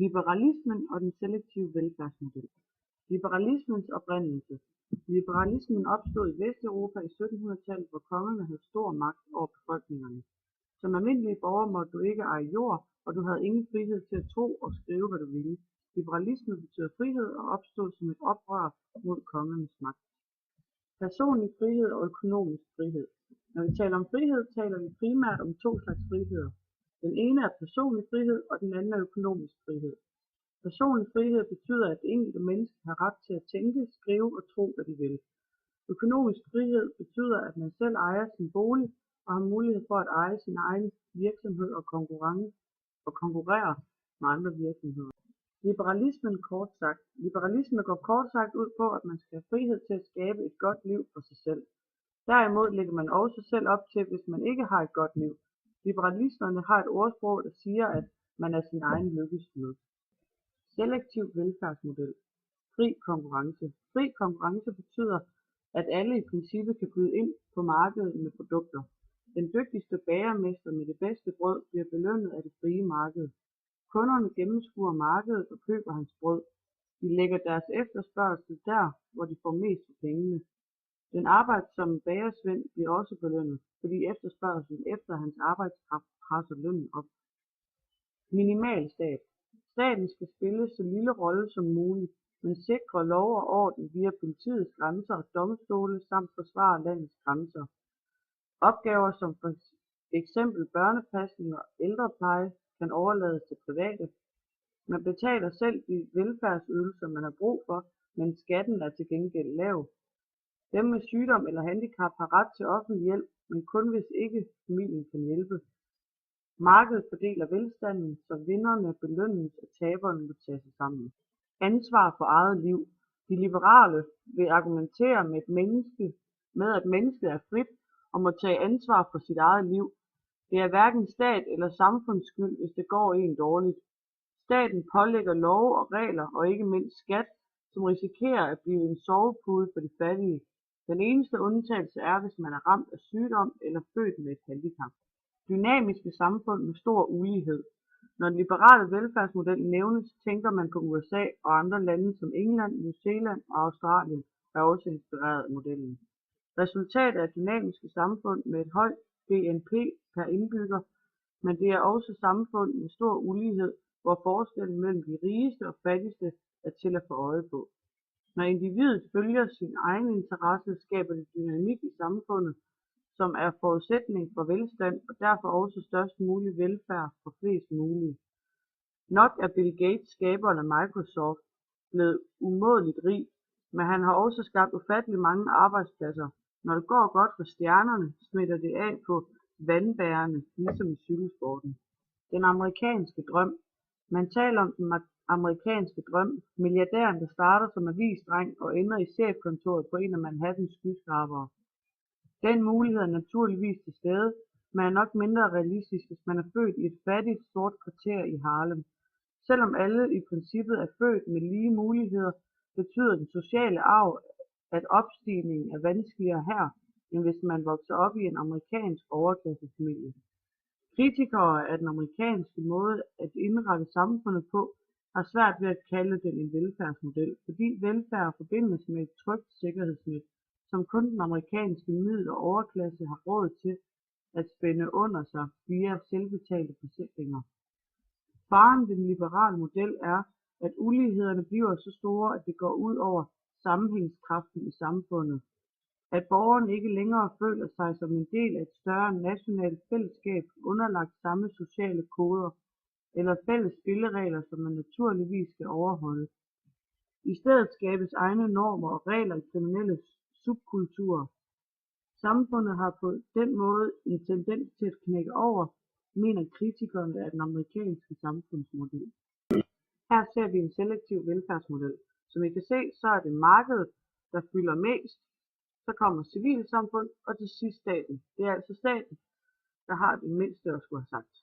Liberalismen og den selektive velfærdsmodel. Liberalismens oprindelse. Liberalismen opstod i Vesteuropa i 1700-tallet, hvor kongerne havde stor magt over befolkningerne. Som almindelige borger måtte du ikke eje jord, og du havde ingen frihed til at tro og skrive, hvad du ville. Liberalisme betyder frihed og opstod som et oprør mod kongernes magt. Personlig frihed og økonomisk frihed. Når vi taler om frihed, taler vi primært om to slags friheder. Den ene er personlig frihed, og den anden er økonomisk frihed. Personlig frihed betyder, at det enkelte menneske har ret til at tænke, skrive og tro, hvad de vil. Økonomisk frihed betyder, at man selv ejer sin bolig og har mulighed for at eje sin egen virksomhed og konkurrere med andre virksomheder. Liberalisme går kort sagt ud på, at man skal have frihed til at skabe et godt liv for sig selv. Derimod lægger man også selv op til, hvis man ikke har et godt liv. Liberalisterne har et ordsprog, der siger, at man er sin egen lykkes smed. Selektiv velfærdsmodel. Fri konkurrence. Fri konkurrence betyder, at alle i princippet kan byde ind på markedet med produkter. Den dygtigste bagermester med det bedste brød bliver belønnet af det frie marked. Kunderne gennemskuer markedet og køber hans brød. De lægger deres efterspørgsel der, hvor de får mest for pengene. Den arbejdsomme bagersvend bliver også belønnet, fordi efterspørgselen efter hans arbejdskraft presser lønnen op. Minimalstat. Staten skal spille så lille rolle som muligt, men sikre lov og orden via politiets grænser og domstole samt forsvare landets grænser. Opgaver som for eksempel børnepasning og ældrepleje kan overlades til private. Man betaler selv de velfærdsydelser, man har brug for, men skatten er til gengæld lav. Dem med sygdom eller handicap har ret til offentlig hjælp, men kun hvis ikke familien kan hjælpe. Markedet fordeler velstanden, så vinderne belønnes og taberne må tage sig sammen. Ansvar for eget liv. De liberale vil argumentere med at mennesket er frit og må tage ansvar for sit eget liv. Det er hverken stat eller samfundsskyld, hvis det går en dårligt. Staten pålægger love og regler og ikke mindst skat, som risikerer at blive en sovepude for de fattige. Den eneste undtagelse er, hvis man er ramt af sygdom eller født med et handicap. Dynamiske samfund med stor ulighed. Når den liberale velfærdsmodel nævnes, tænker man på USA og andre lande som England, New Zealand og Australien, der er også inspireret af modellen. Resultatet er dynamiske samfund med et højt BNP per indbygger, men det er også samfund med stor ulighed, hvor forskellen mellem de rigeste og fattigste er til at få øje på. Når individet følger sin egen interesse, skaber det dynamik i samfundet, som er forudsætning for velstand og derfor også størst mulig velfærd for flest mulige. Nok er Bill Gates, skaberen af Microsoft, blevet umådeligt rig, men han har også skabt ufattelig mange arbejdspladser. Når det går godt for stjernerne, smitter det af på vandbærerne, ligesom i cykelsporten. Den amerikanske drøm. Man taler om den amerikanske drøm, milliardæren, der starter som avisdreng og ender i chefkontoret på en af Manhattans skyskrabere. Den mulighed er naturligvis til stede, men er nok mindre realistisk, hvis man er født i et fattigt sort kvarter i Harlem. Selvom alle i princippet er født med lige muligheder, betyder den sociale arv, at opstigningen er vanskeligere her, end hvis man vokser op i en amerikansk overklassefamilie. Kritikere af den amerikanske måde at indrette samfundet på har svært ved at kalde den en velfærdsmodel, fordi velfærd forbindes med et trygt sikkerhedsnet, som kun den amerikanske middel- og overklasse har råd til at spænde under sig via selvbetalte forsikringer. Faren ved den liberale model er, at ulighederne bliver så store, at det går ud over sammenhængskraften i samfundet. At borgerne ikke længere føler sig som en del af et større nationalt fællesskab underlagt samme sociale koder eller fælles spilleregler, som man naturligvis skal overholde. I stedet skabes egne normer og regler i kriminelle subkulturer. Samfundet har på den måde en tendens til at knække over, mener kritikerne af den amerikanske samfundsmodel. Her ser vi en selektiv velfærdsmodel. Som I kan se, så er det markedet, der fylder mest, så kommer civilsamfund og til sidst staten. Det er altså staten, der har det mindste at skulle have sagt.